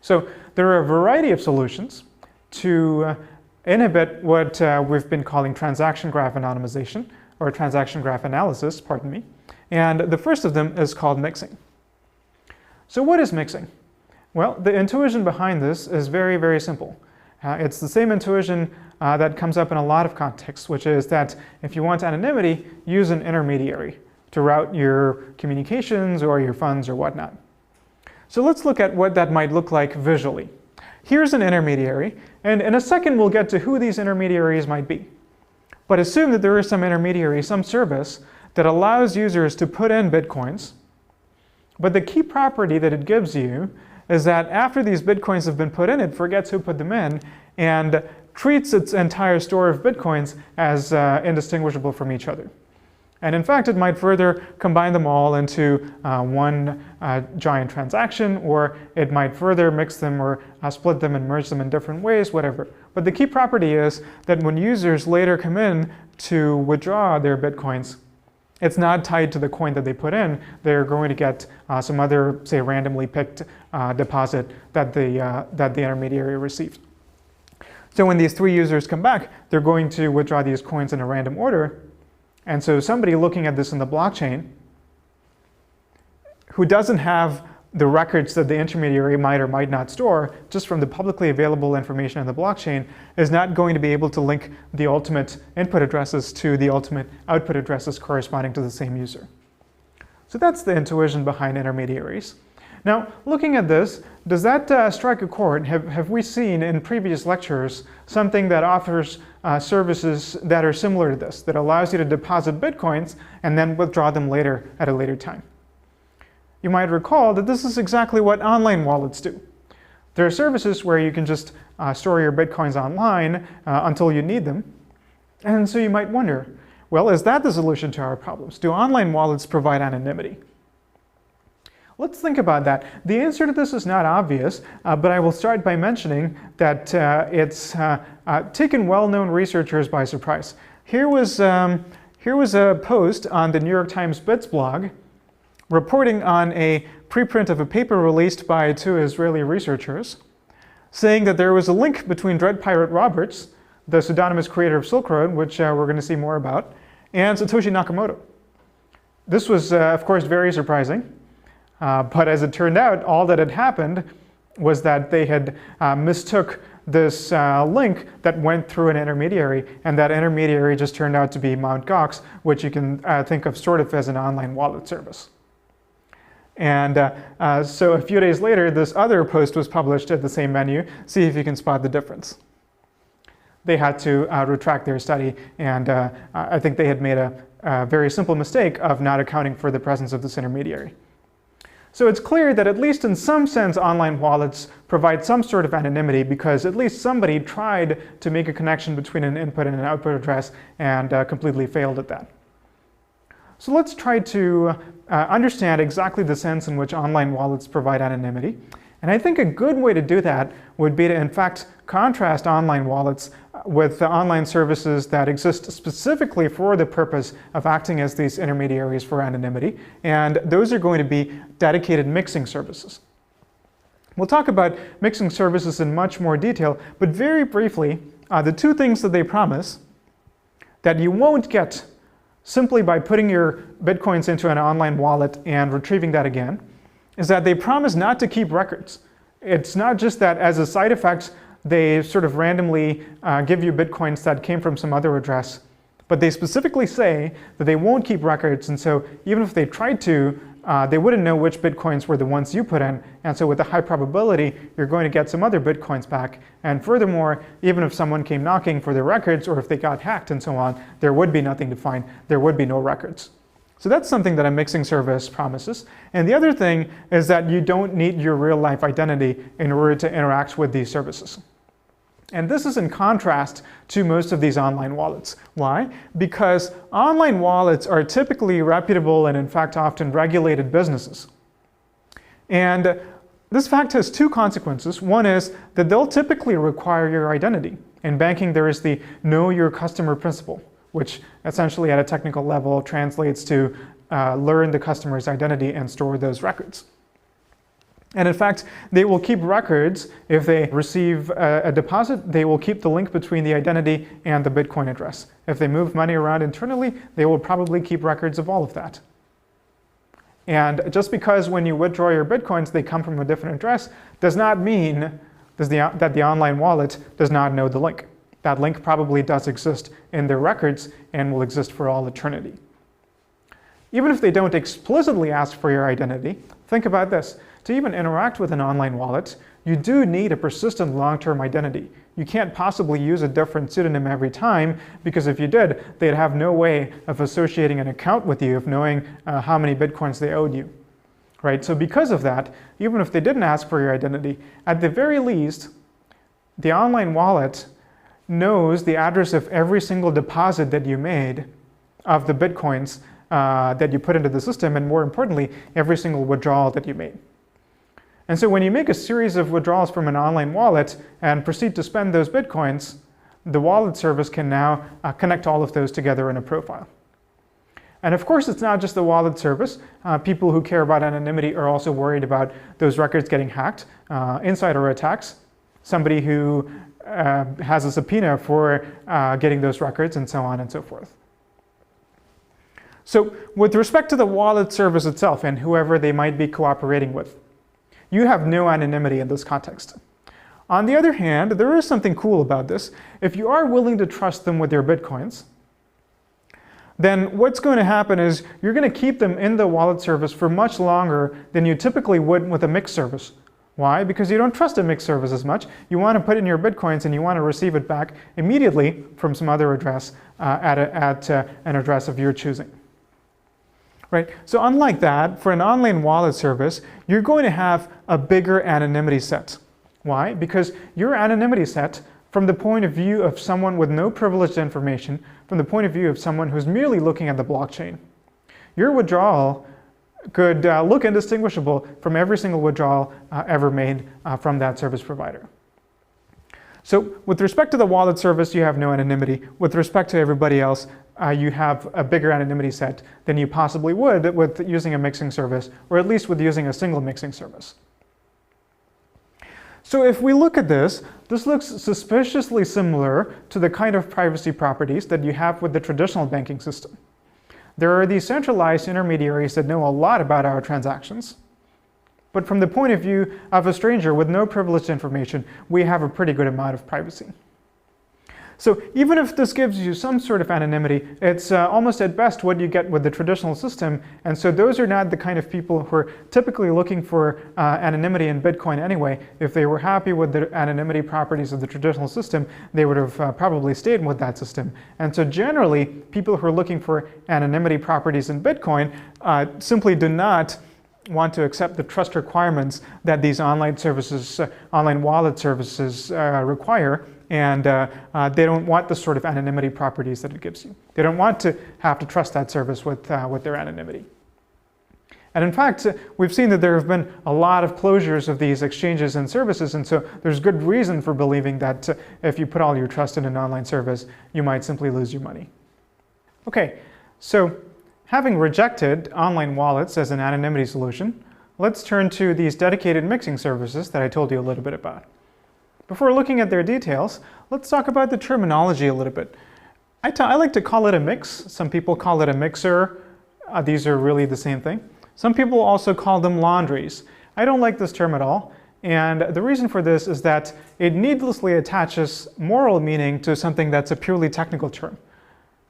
So there are a variety of solutions to inhibit what we've been calling transaction graph anonymization, or transaction graph analysis, pardon me. And the first of them is called mixing. So what is mixing? Well, the intuition behind this is very, very simple. It's the same intuition that comes up in a lot of contexts, which is that if you want anonymity, use an intermediary to route your communications or your funds or whatnot. So let's look at what that might look like visually. Here's an intermediary, and in a second we'll get to who these intermediaries might be. But assume that there is some intermediary, some service, that allows users to put in Bitcoins. But the key property that it gives you is that after these Bitcoins have been put in, it forgets who put them in and treats its entire store of Bitcoins as indistinguishable from each other. And in fact, it might further combine them all into one giant transaction, or it might further mix them or split them and merge them in different ways, whatever. But the key property is that when users later come in to withdraw their Bitcoins, it's not tied to the coin that they put in. They're going to get some other, say, randomly picked deposit that the intermediary received. So when these three users come back, they're going to withdraw these coins in a random order. And so somebody looking at this in the blockchain who doesn't have the records that the intermediary might or might not store, just from the publicly available information in the blockchain, is not going to be able to link the ultimate input addresses to the ultimate output addresses corresponding to the same user. So that's the intuition behind intermediaries. Now, looking at this, does that strike a chord? Have we seen in previous lectures something that offers services that are similar to this, that allows you to deposit Bitcoins and then withdraw them later at a later time? You might recall that this is exactly what online wallets do. There are services where you can just store your Bitcoins online until you need them. And so you might wonder, well, is that the solution to our problems? Do online wallets provide anonymity? Let's think about that. The answer to this is not obvious, but I will start by mentioning that it's taken well-known researchers by surprise. Here was a post on the New York Times Bits blog reporting on a preprint of a paper released by two Israeli researchers, saying that there was a link between Dread Pirate Roberts, the pseudonymous creator of Silk Road, which we're going to see more about, and Satoshi Nakamoto. This was, of course, very surprising. But as it turned out, all that had happened was that they had mistook this link that went through an intermediary, and that intermediary just turned out to be Mt. Gox, which you can think of sort of as an online wallet service. And so a few days later, this other post was published at the same venue. See if you can spot the difference. They had to retract their study, and I think they had made a very simple mistake of not accounting for the presence of this intermediary. So it's clear that at least in some sense, online wallets provide some sort of anonymity because at least somebody tried to make a connection between an input and an output address and completely failed at that. So let's try to understand exactly the sense in which online wallets provide anonymity. And I think a good way to do that would be to, in fact, contrast online wallets with the online services that exist specifically for the purpose of acting as these intermediaries for anonymity. And those are going to be dedicated mixing services. We'll talk about mixing services in much more detail, but very briefly, the two things that they promise that you won't get simply by putting your Bitcoins into an online wallet and retrieving that again is that they promise not to keep records. It's not just that as a side effect, they sort of randomly give you Bitcoins that came from some other address, but they specifically say that they won't keep records, and so even if they tried to, they wouldn't know which Bitcoins were the ones you put in, and so with a high probability, you're going to get some other Bitcoins back. And furthermore, even if someone came knocking for their records, or if they got hacked and so on, there would be nothing to find. There would be no records. So that's something that a mixing service promises. And the other thing is that you don't need your real-life identity in order to interact with these services. And this is in contrast to most of these online wallets. Why? Because online wallets are typically reputable and in fact often regulated businesses. And this fact has two consequences. One is that they'll typically require your identity. In banking, there is the know your customer principle, which essentially at a technical level translates to learn the customer's identity and store those records. And in fact, they will keep records. If they receive a deposit, they will keep the link between the identity and the Bitcoin address. If they move money around internally, they will probably keep records of all of that. And just because when you withdraw your Bitcoins, they come from a different address, does not mean that the online wallet does not know the link. That link probably does exist in their records and will exist for all eternity. Even if they don't explicitly ask for your identity, think about this. To even interact with an online wallet, you do need a persistent long-term identity. You can't possibly use a different pseudonym every time, because if you did, they'd have no way of associating an account with you, of knowing how many Bitcoins they owed you. Right? So because of that, even if they didn't ask for your identity, at the very least, the online wallet knows the address of every single deposit that you made of the Bitcoins that you put into the system, and more importantly, every single withdrawal that you made. And so when you make a series of withdrawals from an online wallet and proceed to spend those Bitcoins, the wallet service can now connect all of those together in a profile. And of course, it's not just the wallet service. People who care about anonymity are also worried about those records getting hacked, insider attacks, somebody who has a subpoena for getting those records, and so on and so forth. So with respect to the wallet service itself and whoever they might be cooperating with, you have no anonymity in this context. On the other hand, there is something cool about this. If you are willing to trust them with your Bitcoins, then what's going to happen is you're going to keep them in the wallet service for much longer than you typically would with a mixed service. Why? Because you don't trust a mixed service as much. You want to put in your Bitcoins and you want to receive it back immediately from some other address at an address of your choosing. Right? So unlike that, for an online wallet service, you're going to have a bigger anonymity set. Why? Because your anonymity set, from the point of view of someone with no privileged information, from the point of view of someone who's merely looking at the blockchain, your withdrawal could look indistinguishable from every single withdrawal ever made from that service provider. So with respect to the wallet service, you have no anonymity. With respect to everybody else, you have a bigger anonymity set than you possibly would with using a mixing service, or at least with using a single mixing service. So if we look at this, this looks suspiciously similar to the kind of privacy properties that you have with the traditional banking system. There are these centralized intermediaries that know a lot about our transactions. But from the point of view of a stranger with no privileged information, we have a pretty good amount of privacy. So even if this gives you some sort of anonymity, it's almost at best what you get with the traditional system. And so those are not the kind of people who are typically looking for anonymity in Bitcoin anyway. If they were happy with the anonymity properties of the traditional system, they would have probably stayed with that system. And so generally, people who are looking for anonymity properties in Bitcoin simply do not want to accept the trust requirements that these online services, online wallet services require. And they don't want the sort of anonymity properties that it gives you. They don't want to have to trust that service with their anonymity. And in fact, we've seen that there have been a lot of closures of these exchanges and services, and so there's good reason for believing that if you put all your trust in an online service, you might simply lose your money. Okay, so having rejected online wallets as an anonymity solution, let's turn to these dedicated mixing services that I told you a little bit about. Before looking at their details, let's talk about the terminology a little bit. I like to call it a mix. Some people call it a mixer. These are really the same thing. Some people also call them laundries. I don't like this term at all. And the reason for this is that it needlessly attaches moral meaning to something that's a purely technical term.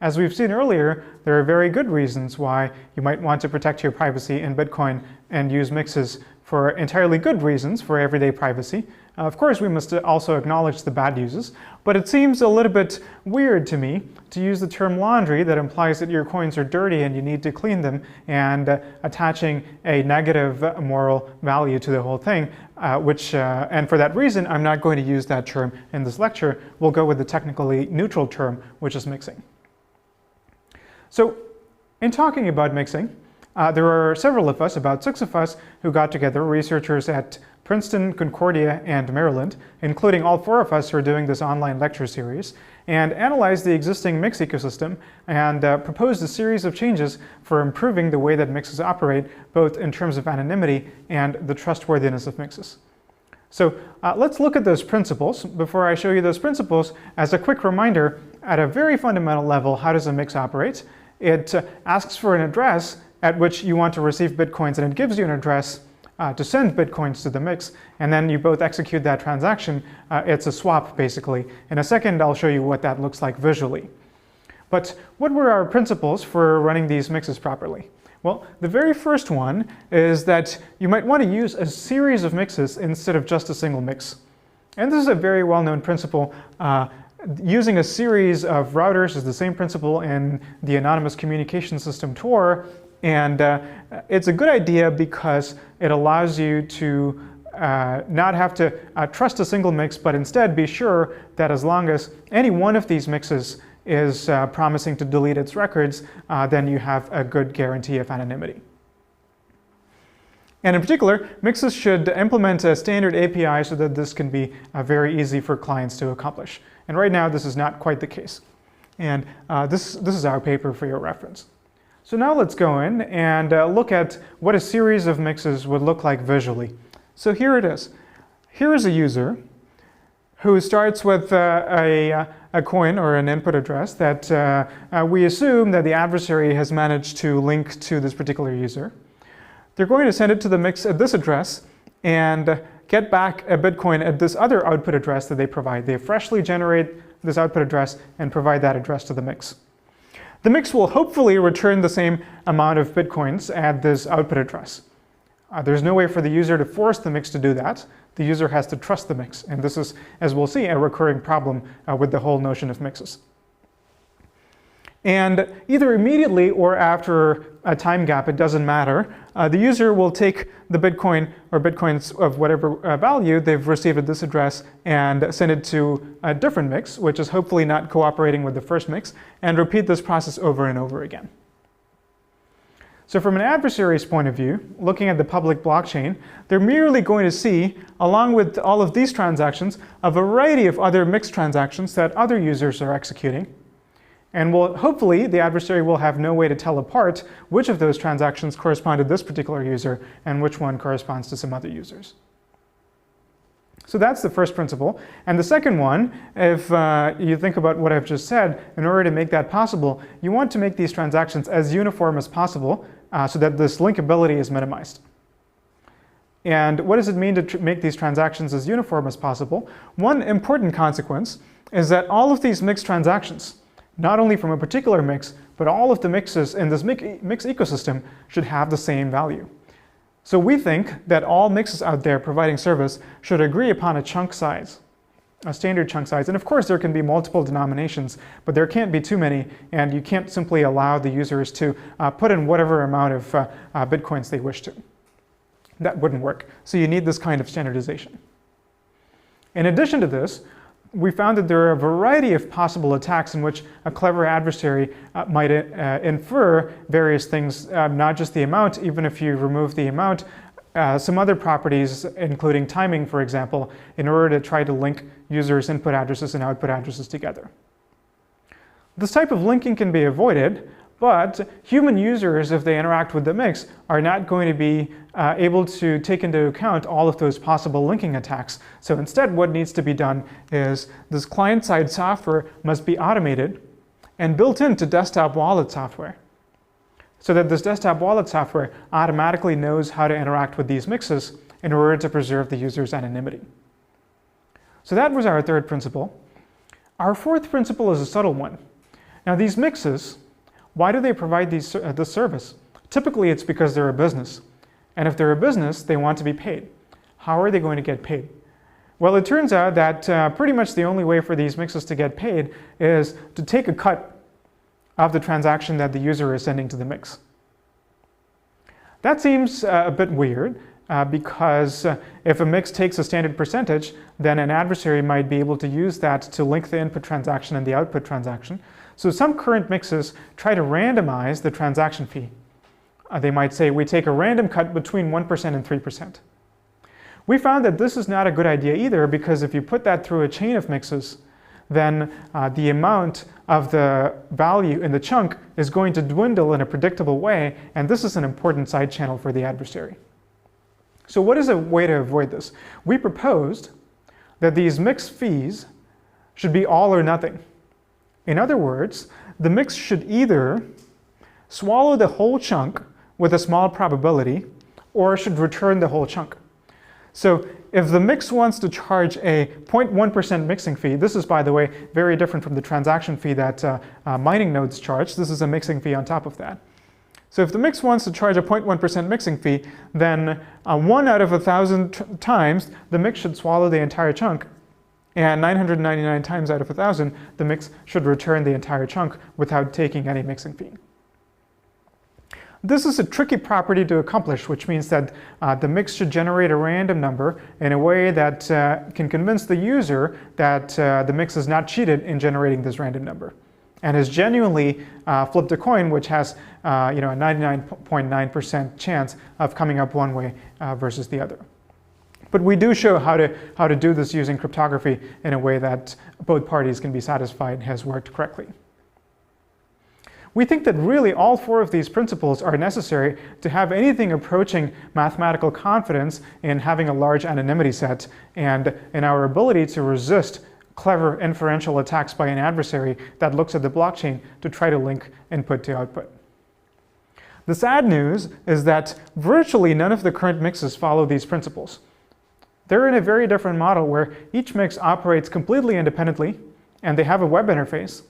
As we've seen earlier, there are very good reasons why you might want to protect your privacy in Bitcoin and use mixes for entirely good reasons for everyday privacy. Of course, we must also acknowledge the bad uses, but it seems a little bit weird to me to use the term laundry that implies that your coins are dirty and you need to clean them, and attaching a negative moral value to the whole thing, and for that reason, I'm not going to use that term in this lecture. We'll go with the technically neutral term, which is mixing. So, in talking about mixing, there are several of us, about 6 of us, who got together, researchers at Princeton, Concordia, and Maryland, including all 4 of us who are doing this online lecture series. and analyzed the existing mix ecosystem and proposed a series of changes for improving the way that mixes operate, both in terms of anonymity and the trustworthiness of mixes. So let's look at those principles. Before I show you those principles, as a quick reminder, at a very fundamental level, how does a mix operate? It asks for an address at which you want to receive Bitcoins, and it gives you an address to send Bitcoins to the mix, and then you both execute that transaction. It's a swap, basically. In a second, I'll show you what that looks like visually. But what were our principles for running these mixes properly? Well, the very first one is that you might want to use a series of mixes instead of just a single mix. And this is a very well-known principle. Using a series of routers is the same principle in the anonymous communication system Tor. And it's a good idea because it allows you to not have to trust a single mix, but instead be sure that as long as any one of these mixes is promising to delete its records, then you have a good guarantee of anonymity. And in particular, mixes should implement a standard API so that this can be very easy for clients to accomplish. And right now, this is not quite the case. And this is our paper for your reference. So now let's go in and look at what a series of mixes would look like visually. So here it is. Here is a user who starts with a coin or an input address that we assume that the adversary has managed to link to this particular user. They're going to send it to the mix at this address and get back a Bitcoin at this other output address that they provide. They freshly generate this output address and provide that address to the mix. The mix will hopefully return the same amount of Bitcoins at this output address. There's no way for the user to force the mix to do that. The user has to trust the mix. And this is, as we'll see, a recurring problem with the whole notion of mixes. And either immediately or after a time gap, it doesn't matter, the user will take the Bitcoin or Bitcoins of whatever value they've received at this address and send it to a different mix, which is hopefully not cooperating with the first mix, and repeat this process over and over again. So from an adversary's point of view, looking at the public blockchain, they're merely going to see, along with all of these transactions, a variety of other mixed transactions that other users are executing. And hopefully, the adversary will have no way to tell apart which of those transactions correspond to this particular user and which one corresponds to some other users. So that's the first principle. And the second one, if you think about what I've just said, in order to make that possible, you want to make these transactions as uniform as possible so that this linkability is minimized. And what does it mean to make these transactions as uniform as possible? One important consequence is that all of these mixed transactions, not only from a particular mix, but all of the mixes in this mix ecosystem should have the same value. So we think that all mixes out there providing service should agree upon a chunk size, a standard chunk size. And of course, there can be multiple denominations, but there can't be too many, and you can't simply allow the users to put in whatever amount of Bitcoins they wish to. That wouldn't work. So you need this kind of standardization. In addition to this, we found that there are a variety of possible attacks in which a clever adversary might infer various things, not just the amount. Even if you remove the amount, some other properties, including timing, for example, in order to try to link users' input addresses and output addresses together. This type of linking can be avoided, but human users, if they interact with the mix, are not going to be able to take into account all of those possible linking attacks. So instead, what needs to be done is this client-side software must be automated and built into desktop wallet software, so that this desktop wallet software automatically knows how to interact with these mixes in order to preserve the user's anonymity. So that was our third principle. Our fourth principle is a subtle one. Now these mixes, why do they provide this service? Typically, it's because they're a business. And if they're a business, they want to be paid. How are they going to get paid? Well, it turns out that pretty much the only way for these mixes to get paid is to take a cut of the transaction that the user is sending to the mix. That seems a bit weird because if a mix takes a standard percentage, then an adversary might be able to use that to link the input transaction and the output transaction. So some current mixes try to randomize the transaction fee. They might say, we take a random cut between 1% and 3%. We found that this is not a good idea either, because if you put that through a chain of mixes, then the amount of the value in the chunk is going to dwindle in a predictable way, and this is an important side channel for the adversary. So what is a way to avoid this? We proposed that these mix fees should be all or nothing. In other words, the mix should either swallow the whole chunk with a small probability, or should return the whole chunk. So if the mix wants to charge a 0.1% mixing fee, this is, by the way, very different from the transaction fee that mining nodes charge. This is a mixing fee on top of that. So if the mix wants to charge a 0.1% mixing fee, then 1 out of 1,000 times, the mix should swallow the entire chunk. And 999 times out of 1,000, the mix should return the entire chunk without taking any mixing fee. This is a tricky property to accomplish, which means that the mix should generate a random number in a way that can convince the user that the mix is not cheated in generating this random number, and has genuinely flipped a coin which has a 99.9% chance of coming up one way versus the other. But we do show how to do this using cryptography in a way that both parties can be satisfied and has worked correctly. We think that really all 4 of these principles are necessary to have anything approaching mathematical confidence in having a large anonymity set and in our ability to resist clever inferential attacks by an adversary that looks at the blockchain to try to link input to output. The sad news is that virtually none of the current mixes follow these principles. They're in a very different model where each mix operates completely independently, and they have a web interface,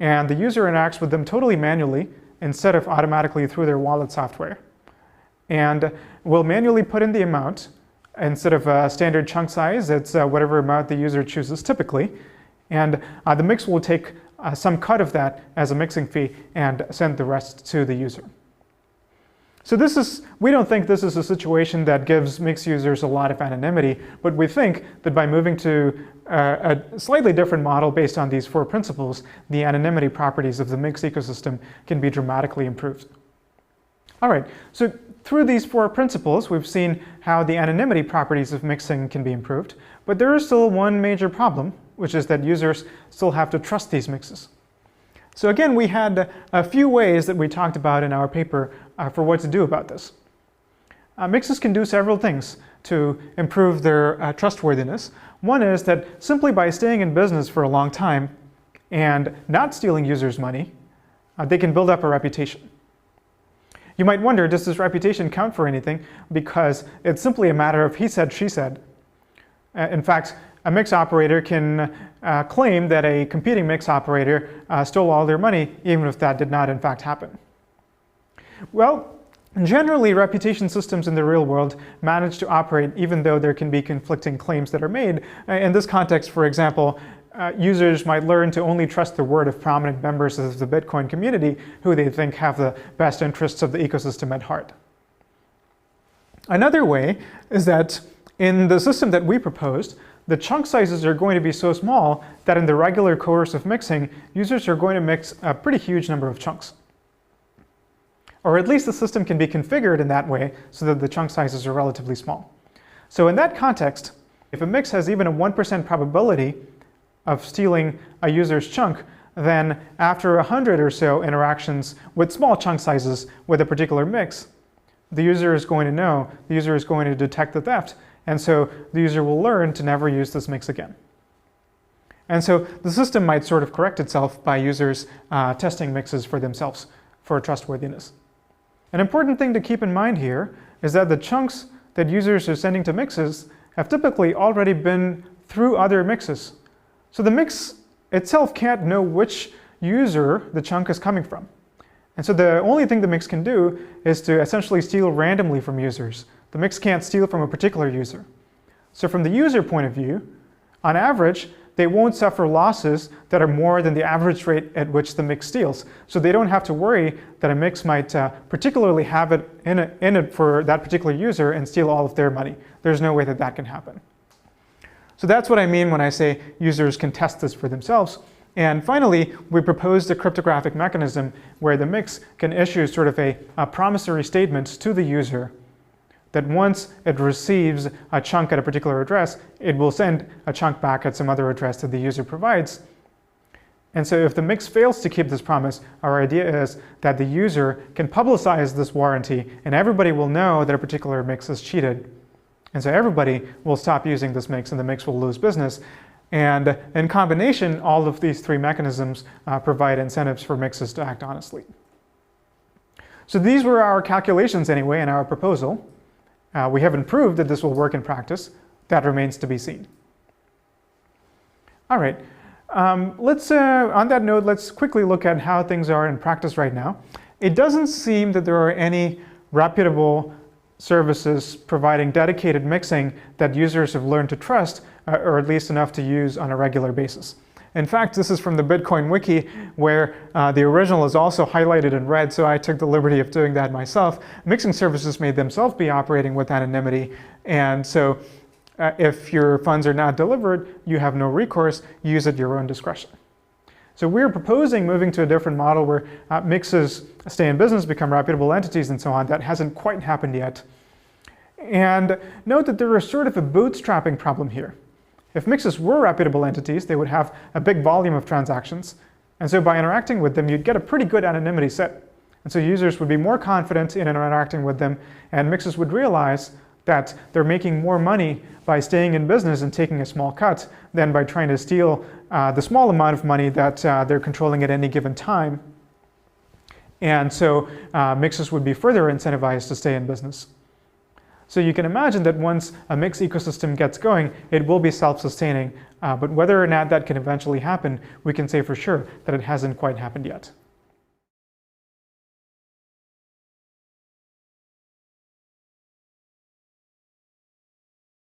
and the user interacts with them totally manually instead of automatically through their wallet software. And will manually put in the amount. Instead of a standard chunk size, it's whatever amount the user chooses typically. And the mix will take some cut of that as a mixing fee and send the rest to the user. So we don't think this is a situation that gives mix users a lot of anonymity, but we think that by moving to a slightly different model based on these 4 principles, the anonymity properties of the mix ecosystem can be dramatically improved. All right, so through these 4 principles, we've seen how the anonymity properties of mixing can be improved, but there is still one major problem, which is that users still have to trust these mixes. So again, we had a few ways that we talked about in our paper for what to do about this. Mixes can do several things to improve their trustworthiness. One is that simply by staying in business for a long time and not stealing users' money, they can build up a reputation. You might wonder, does this reputation count for anything? Because it's simply a matter of he said, she said. In fact, a mix operator can claim that a competing mix operator stole all their money, even if that did not in fact happen. Well, generally reputation systems in the real world manage to operate even though there can be conflicting claims that are made. In this context, for example, users might learn to only trust the word of prominent members of the Bitcoin community who they think have the best interests of the ecosystem at heart. Another way is that in the system that we proposed, the chunk sizes are going to be so small that in the regular course of mixing, users are going to mix a pretty huge number of chunks. Or at least the system can be configured in that way so that the chunk sizes are relatively small. So in that context, if a mix has even a 1% probability of stealing a user's chunk, then after 100 or so interactions with small chunk sizes with a particular mix, the user is going to know, the user is going to detect the theft, and so the user will learn to never use this mix again. And so the system might sort of correct itself by users testing mixes for themselves for trustworthiness. An important thing to keep in mind here is that the chunks that users are sending to mixes have typically already been through other mixes. So the mix itself can't know which user the chunk is coming from. And so the only thing the mix can do is to essentially steal randomly from users. The mix can't steal from a particular user. So from the user point of view, on average, they won't suffer losses that are more than the average rate at which the mix steals. So they don't have to worry that a mix might particularly have it in it for that particular user and steal all of their money. There's no way that that can happen. So that's what I mean when I say users can test this for themselves. And finally, we proposed a cryptographic mechanism where the mix can issue sort of a promissory statement to the user that once it receives a chunk at a particular address, it will send a chunk back at some other address that the user provides. And so if the mix fails to keep this promise, our idea is that the user can publicize this warranty and everybody will know that a particular mix is cheated. And so everybody will stop using this mix and the mix will lose business. And in combination, all of these three mechanisms provide incentives for mixes to act honestly. So these were our calculations anyway in our proposal. We haven't proved that this will work in practice. That remains to be seen. All right. On that note, let's quickly look at how things are in practice right now. It doesn't seem that there are any reputable services providing dedicated mixing that users have learned to trust, or at least enough to use on a regular basis. In fact, this is from the Bitcoin wiki, where the original is also highlighted in red, so I took the liberty of doing that myself. Mixing services may themselves be operating with anonymity, and so if your funds are not delivered, you have no recourse, use at your own discretion. So we're proposing moving to a different model where mixes stay in business, become reputable entities and so on. That hasn't quite happened yet. And note that there is sort of a bootstrapping problem here. If mixes were reputable entities, they would have a big volume of transactions. And so by interacting with them, you'd get a pretty good anonymity set. And so users would be more confident in interacting with them, and mixes would realize that they're making more money by staying in business and taking a small cut than by trying to steal the small amount of money that they're controlling at any given time. And so mixes would be further incentivized to stay in business. So you can imagine that once a mix ecosystem gets going, it will be self-sustaining. But whether or not that can eventually happen, we can say for sure that it hasn't quite happened yet.